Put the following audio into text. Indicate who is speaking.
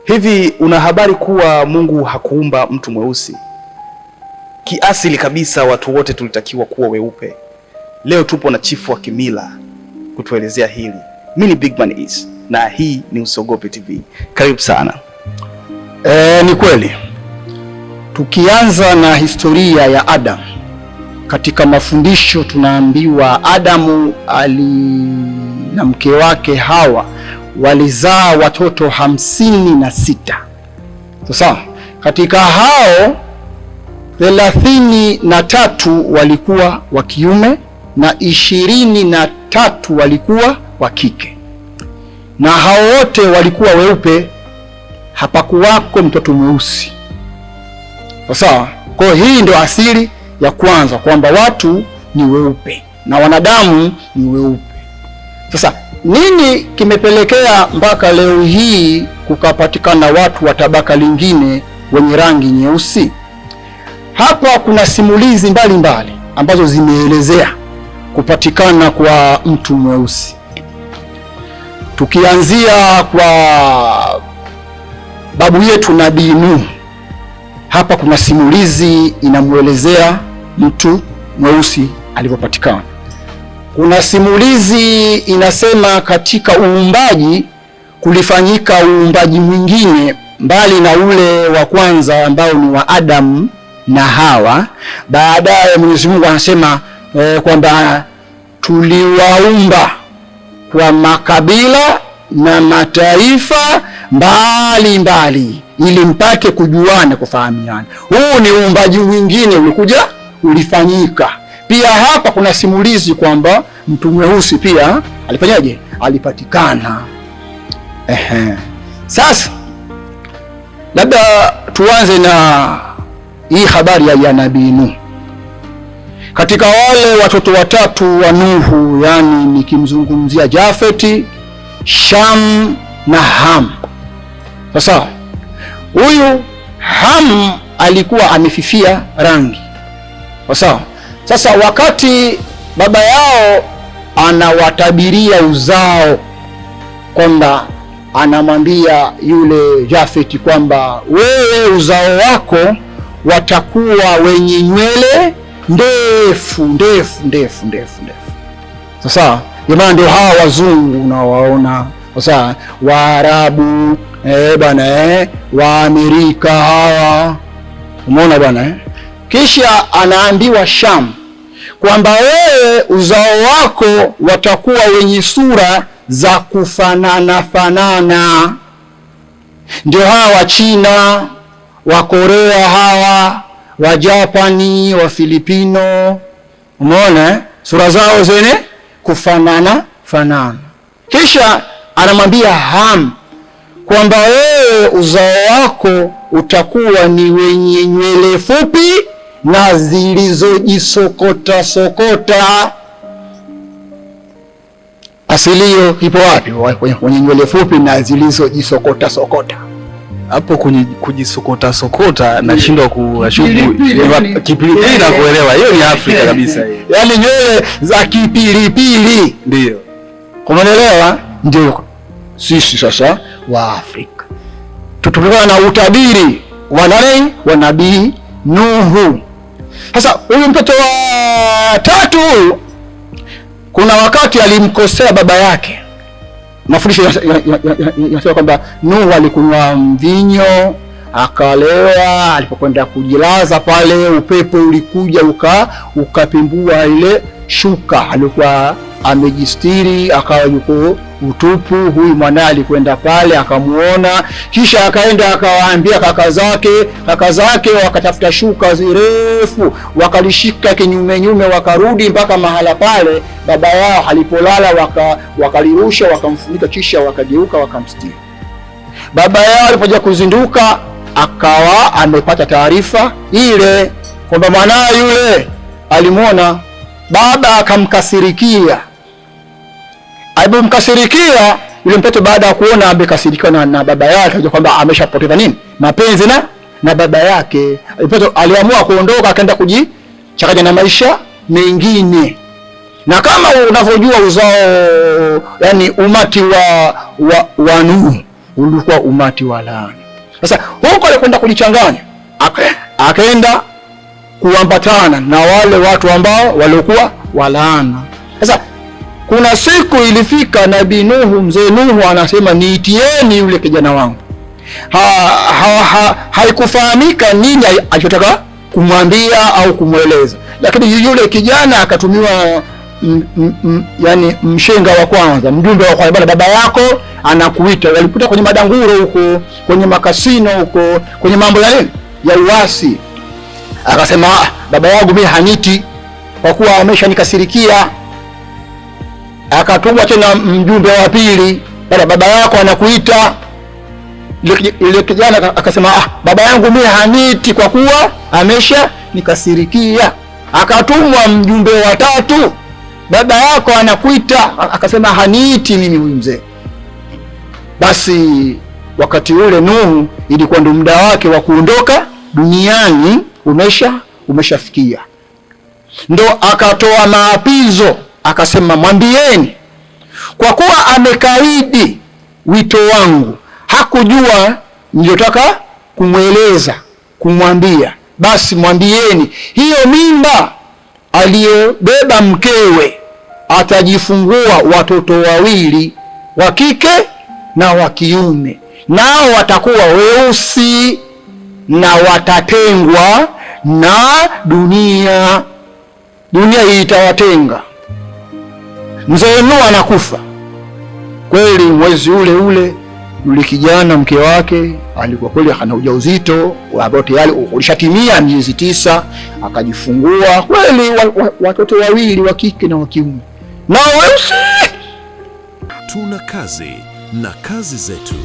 Speaker 1: Hivi una habari kuwa Mungu hakuumba mtu mweusi? Kiasili kabisa watu wote tulitakiwa kuwa weupe. Leo tupo na chifu wa kimila kutuelezea hili. Mimi ni Big Man Is na hii ni Usiogope TV. Karibu sana.
Speaker 2: Ni kweli. Tukianza na historia ya Adam, katika mafundisho tunaambiwa Adamu na mke wake Hawa walizaa watoto 56. Sasa katika hao 33 walikuwa wa kiume na 23 walikuwa wa kike, na hao wote walikuwa weupe, hapakuwako mtoto mweusi. Sasa kwa hii ndio asili ya kwanza kwamba watu ni weupe na wanadamu ni weupe. Sasa nini kimepelekea mpaka leo hii kukapatikana watu wa tabaka lingine wenye rangi nyeusi? Hapa kuna simulizi mbalimbali ambazo zimeelezea kupatikana kwa mtu mweusi. Tukianzia kwa babu yetu Nabii Nuhu, hapa kuna simulizi inamuelezea mtu mweusi alivyopatikana. Kuna simulizi inasema katika uumbaji kulifanyika uumbaji mwingine mbali na ule wa kwanza ambao ni wa Adam na Hawa. Baadaye Mwenyezi Mungu anasema kwamba tuliwaumba kwa makabila na mataifa mbali mbali ili mpate kujuana, kufahamiana. Huu ni uumbaji mwingine ulifanyika. Pia hapa kuna simulizi kwamba mtu mweusi pia alifanyaje? Alipatikana. Sasa labda tuanze na hii habari ya Nabii Nuhu. Katika wale watoto watatu wa Nuhu, yani nikimzungumzia Jafeti, Sham na Ham. Sasa huyu Ham alikuwa amefifia rangi. Sasa wakati baba yao anawatabiria uzao, kwamba anamwambia yule Jafeti kwamba wewe uzao wako watakuwa wenye nywele ndefu ndefu ndefu ndefu ndefu. Sasa jamani, ndio hawa wazungu unawaona sasa, Waarabu wa Amerika hawa, umeona bwana. Kisha anaambiwa Sham kwamba wewe uzao wako watakuwa wenye sura za kufanana fanana. Ndio hawa wa China, wa Korea hawa, wa Japani, wa Filipino, umeona sura zao zenye kufanana fanana. Kisha anamwambia Ham kwamba wewe uzao wako utakuwa ni wenye nywele fupi na zilizojisokota sokota. Asilio ipo wapi wenye nywele fupi na zilizojisokota sokota?
Speaker 1: Hapo kwenye kujisokota sokota nashindwa kipilipili na kuelewa. Hiyo ni Afrika kabisa hiyo.
Speaker 2: Yaani nywele za kipilipili.
Speaker 1: Ndio.
Speaker 2: Umeelewa? Ndio sisi sasa wa Afrika tutokana na utabiri wa nani? Wa Nabii Nuhu. Sasa huyu mtoto wa tatu kuna wakati alimkosea baba yake. Mafundisho yanasema kwamba Nuhu alikunywa mvinyo akalewa. Alipokwenda kujilaza pale, upepo ulikuja ukapimbua ile shuka alikuwa amejistiri, akawa yuko utupu. Huyu mwanae alikwenda pale akamuona, kisha akaenda akawaambia kaka zake wakatafuta shuka zirefu, wakalishika kinyume nyume, wakarudi mpaka mahala pale baba yao alipolala, wakalirusha wakamfunika, kisha wakageuka wakamstiri. Baba yao alipoja kuzinduka akawa amepata taarifa ile kwamba mwanae yule alimuona. Baba akamkasirikia. Alipomkasirikia yule mtoto, baada ya kuona amekasirikiwa na baba yake, kwamba ameshapoteza nini? Mapenzi na baba yake. Mtoto aliamua kuondoka, akaenda kujichanganya na maisha mengine. Na kama unavyojua uzao, yani umati wa Nuhu ulikuwa umati wa laana. Sasa huko alikwenda kujichanganya, akaenda kuambatana na wale watu ambao walikuwa walaana. Sasa kuna siku ilifika Nabii Nuhu, mzee Nuhu anasema niitieni yule kijana wangu. Haikufahamika nini alichotaka kumwambia au kumweleza, lakini yule kijana akatumiwa yani mshenga wa kwanza, mjumbe wa kwanza, baba yako anakuita. Walikuta kwenye madanguro huko, kwenye makasino huko, kwenye mambo ya nini ya uasi. Akasema baba yangu mimi haniti kwa kuwa ameshanikasirikia. Akatumwa tena mjumbe wa pili, baba yako anakuita. Ile kijana akasema baba yangu mimi haniti kwa kuwa ameshanikasirikia. Akatumwa mjumbe wa tatu, baba yako anakuita. Akasema haniti mimi huyu mzee. Basi wakati ule Nuhu ilikuwa ndo muda wake wa kuondoka duniani umeshafikia. Ndo akatoa maapizo akasema, mwambieni kwa kuwa amekaidi wito wangu, hakujua niliyotaka kumweleza kumwambia, basi mwambieni hiyo mimba aliyobeba mkewe atajifungua watoto wawili, wa kike na wa kiume, nao watakuwa weusi na watatengwa na dunia hii itawatenga. Mzee Nuhu anakufa kweli. Mwezi ule yule kijana mke wake alikuwa kweli ana ujauzito ambao tayari ulishatimia miezi 9, akajifungua kweli watoto wawili, wa kike na wa kiume, nao weusi.
Speaker 3: Tuna kazi na kazi zetu.